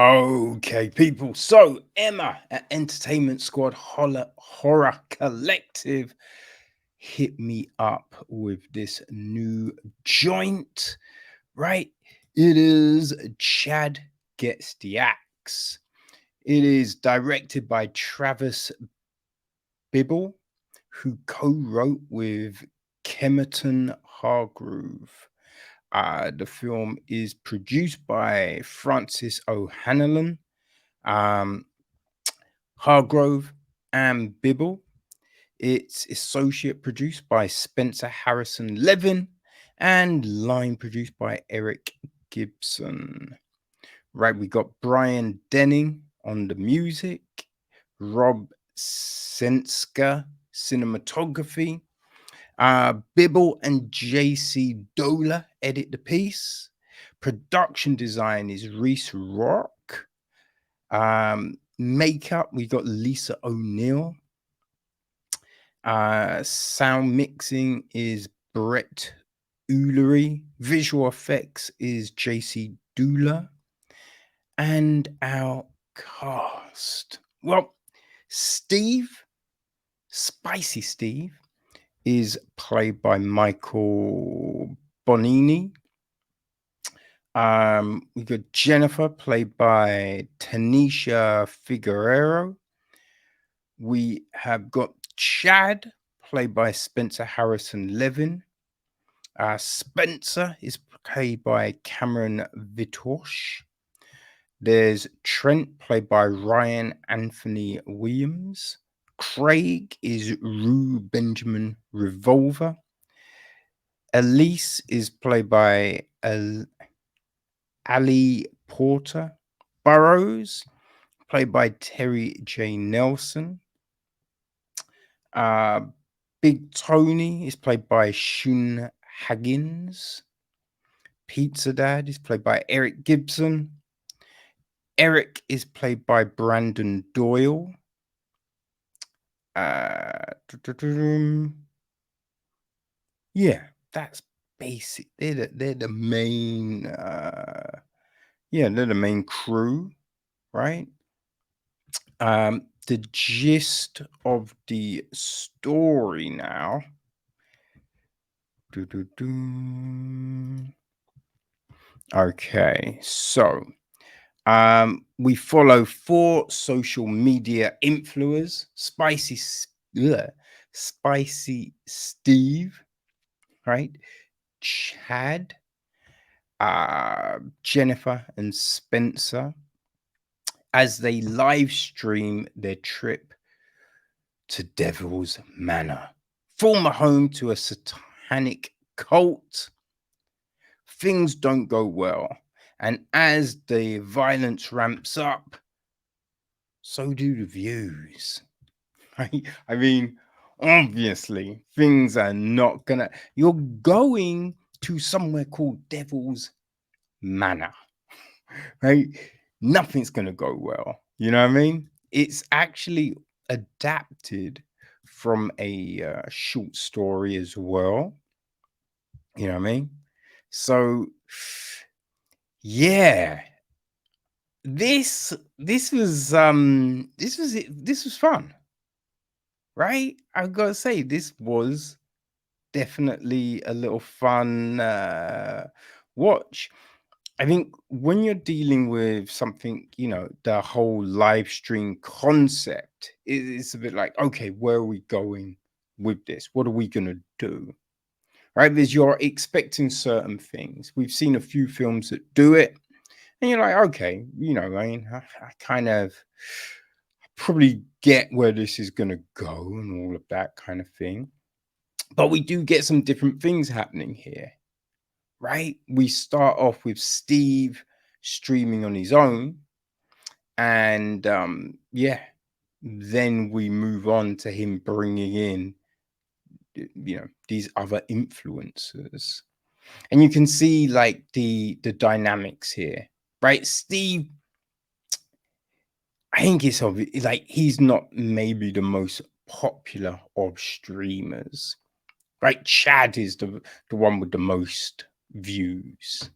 Okay, people. So Emma at Entertainment Squad Horror Collective hit me up with this new joint, right? It is Chad Gets the Axe. It is directed by Travis Bibbel, who co-wrote with Kemerton Hargrove. The film is produced by Francis O'Hanlon, um, Hargrove, and Bibbel. It's associate produced by Spencer Harrison Levin and line produced by Eric Gibson. Right, we got Brian Denning on the music, Rob Senska cinematography, Bibble and JC Dola edit the piece. Production design is Reese Rock. Makeup, we got Lisa O'Neill. Sound mixing is Brett Ulery. Visual effects is JC Dula. And our cast. Well, Steve, Spicy Steve, is played by Michael Bonini. We got Jennifer, played by Tanisha Figueroa. We have got Chad, played by Spencer Harrison Levin. Spencer is played by Cameron Vitosh. There's Trent, played by Ryan Anthony Williams. Craig is Rue Benjamin Revolver. Elise is played by Ali Porter. Burrows, played by Terry J. Nelson. Big Tony is played by Shun Haggins. Pizza Dad is played by Eric Gibson. Eric is played by Brandon Doyle. Yeah, that's basic. They're the main they're the main crew, right? The gist of the story now. Okay, so we follow 4 social media influencers: Spicy Steve, right? Chad, Jennifer, and Spencer, as they live stream their trip to Devil's Manor, former home to a satanic cult. Things don't go well, and as the violence ramps up, so do the views. Right? I mean, obviously, things are not gonna. You're going to somewhere called Devil's Manor, right? Nothing's gonna go well. You know what I mean? It's actually adapted from a short story as well. You know what I mean? So, yeah, this was fun, right? I've got to say, this was definitely a little fun watch. I think when you're dealing with something, the whole live stream concept, it's a bit like, okay, where are we going with this? What are we going to do? Right? Because you're expecting certain things. We've seen a few films that do it, and you're like, okay, I mean, I kind of probably get where this is going to go and all of that kind of thing. But we do get some different things happening here, right? We start off with Steve streaming on his own, and then we move on to him bringing in these other influencers, and you can see like the dynamics here, right? Steve, I think it's obvious, like he's not maybe the most popular of streamers, right? Chad is the one with the most views,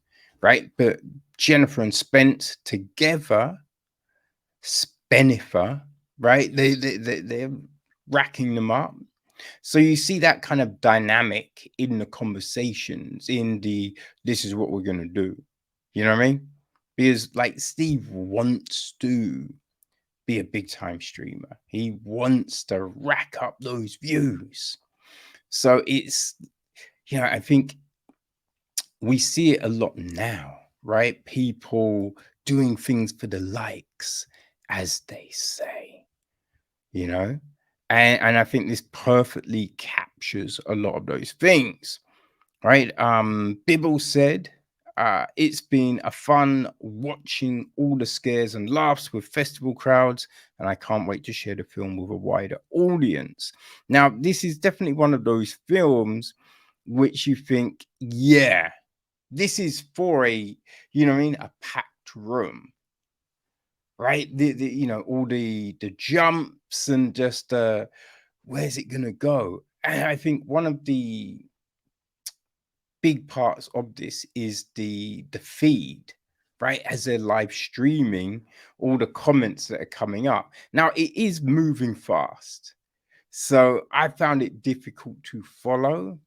right? But Jennifer and Spence together, Spenifer, right? They're racking them up. So you see that kind of dynamic in the conversations, in the this is what we're gonna do. You know what I mean? Because like Steve wants to be a big time streamer. He wants to rack up those views. So it's, I think we see it a lot now, right? People doing things for the likes, as they say, you know? And I think this perfectly captures a lot of those things, right? Bibble said, it's been a fun watching all the scares and laughs with festival crowds, and I can't wait to share the film with a wider audience. Now, this is definitely one of those films which you think, yeah, this is for a, you know what I mean, a packed room, right? All the jumps and just where's it gonna go? And I think one of the big parts of this is the feed, right? As they're live streaming, all the comments that are coming up. Now it is moving fast, so I found it difficult to follow.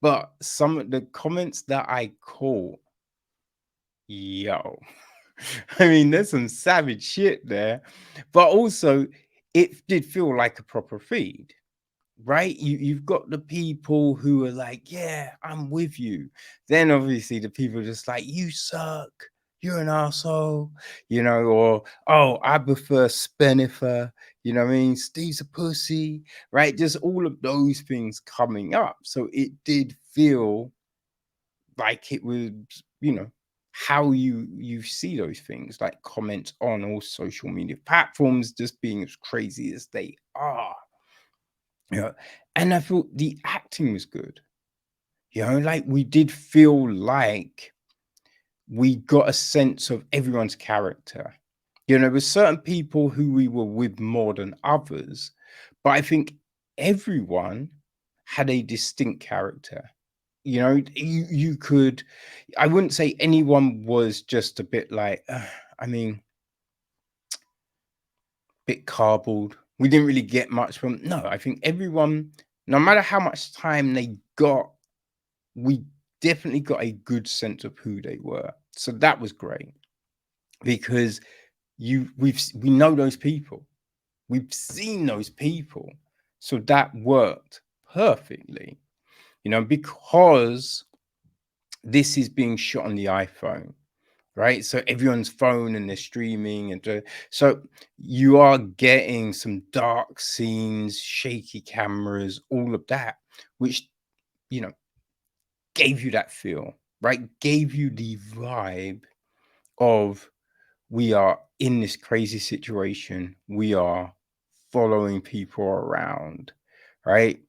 But some of the comments that I caught, yo, I mean, there's some savage shit there, but also it did feel like a proper feed, right? You've got the people who are like, yeah, I'm with you. Then obviously the people are just like, you suck, you're an asshole, or oh, I prefer Spenifer, you know what I mean? Steve's a pussy, right? Just all of those things coming up. So it did feel like it was, you know, how you see those things, like comments on all social media platforms just being as crazy as they are. Yeah. And I thought the acting was good. Like we did feel like we got a sense of everyone's character. There were certain people who we were with more than others, but I think everyone had a distinct character. You could, I wouldn't say anyone was just a bit like, I mean, bit cardboard. We didn't really get much from. No, I think everyone, no matter how much time they got, we definitely got a good sense of who they were. So that was great because we know those people. We've seen those people. So that worked perfectly, because this is being shot on the iPhone, right? So everyone's phone and they're streaming so you are getting some dark scenes, shaky cameras, all of that, which you know gave you that feel, right? Gave you the vibe of we are in this crazy situation. We are following people around, right?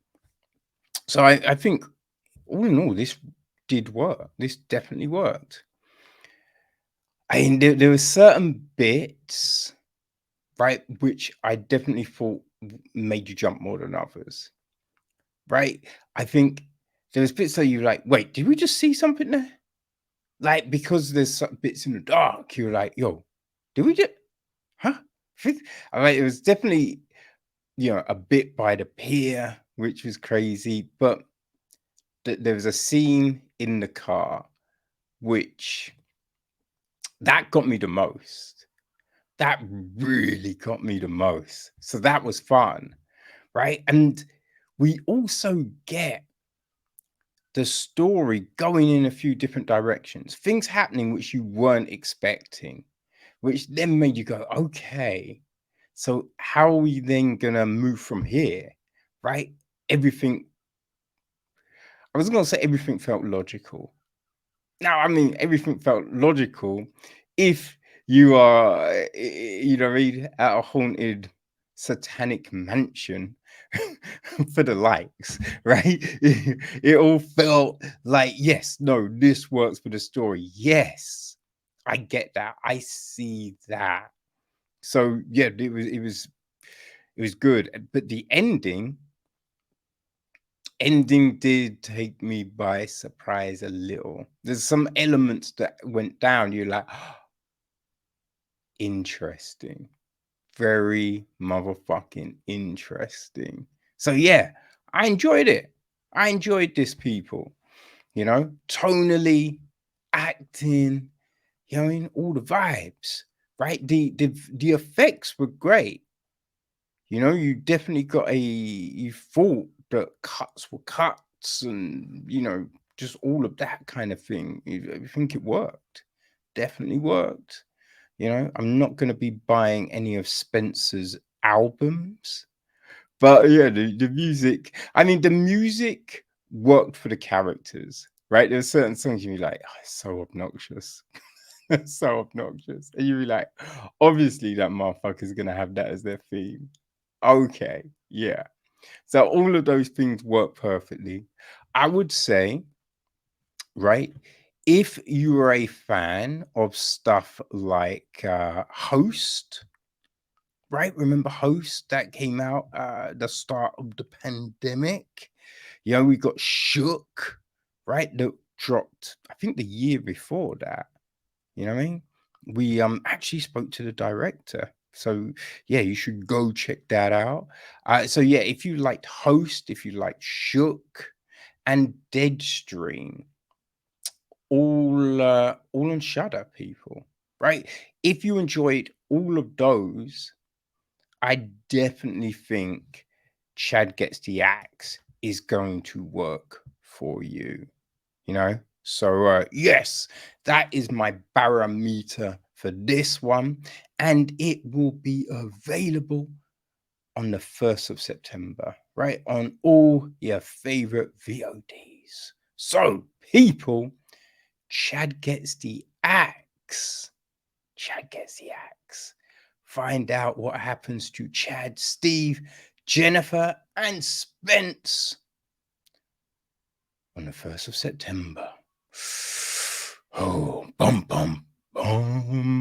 So I think all in all, this did work. This definitely worked. I mean, there were certain bits, right, which I definitely thought made you jump more than others, right? I think there was bits that you like, wait, did we just see something there? Like, because there's some bits in the dark, you're like, yo, did we just, huh? I mean, it was definitely, a bit by the pier, which was crazy, but there was a scene in the car, which that got me the most. That really got me the most. So that was fun, right? And we also get the story going in a few different directions, things happening which you weren't expecting, which then made you go, okay, so how are we then gonna move from here? Right? Everything, I was gonna say everything felt logical. Now, I mean, everything felt logical if you are, what I mean, at a haunted satanic mansion for the likes, right? It all felt like, yes, no, this works for the story. Yes, I get that. I see that. So yeah, it was good. But the ending, ending did take me by surprise a little. There's some elements that went down. You're like, interesting. Very motherfucking interesting. So yeah, I enjoyed it. I enjoyed this, people. You know, tonally, acting, you know, in all the vibes, right? The effects were great. You know, you definitely got you thought that cuts were cuts and, you know, just all of that kind of thing. I think it worked. Definitely worked. You know, I'm not going to be buying any of Spencer's albums, but yeah, the music, I mean, the music worked for the characters, right? There's certain songs you'd be like, oh, it's so obnoxious. So obnoxious. And you'd be like, obviously that motherfucker's going to have that as their theme. Okay, yeah. So all of those things work perfectly. I would say, right, if you are a fan of stuff like Host, right? Remember Host that came out the start of the pandemic? You know, we got Shook, right? That dropped, I think, the year before that. You know what I mean? We actually spoke to the director. So yeah, you should go check that out. So yeah, if you liked Host, if you liked Shook and Deadstream, all on Shudder, people, right? If you enjoyed all of those, I definitely think Chad Gets the Axe is going to work for you, you know? So, yes, that is my barometer for this one, and it will be available on the 1st of September, right? On all your favorite VODs. So, people, Chad Gets the Axe. Chad Gets the Axe. Find out what happens to Chad, Steve, Jennifer, and Spence on the 1st of September. Oh, bum, bum, bum.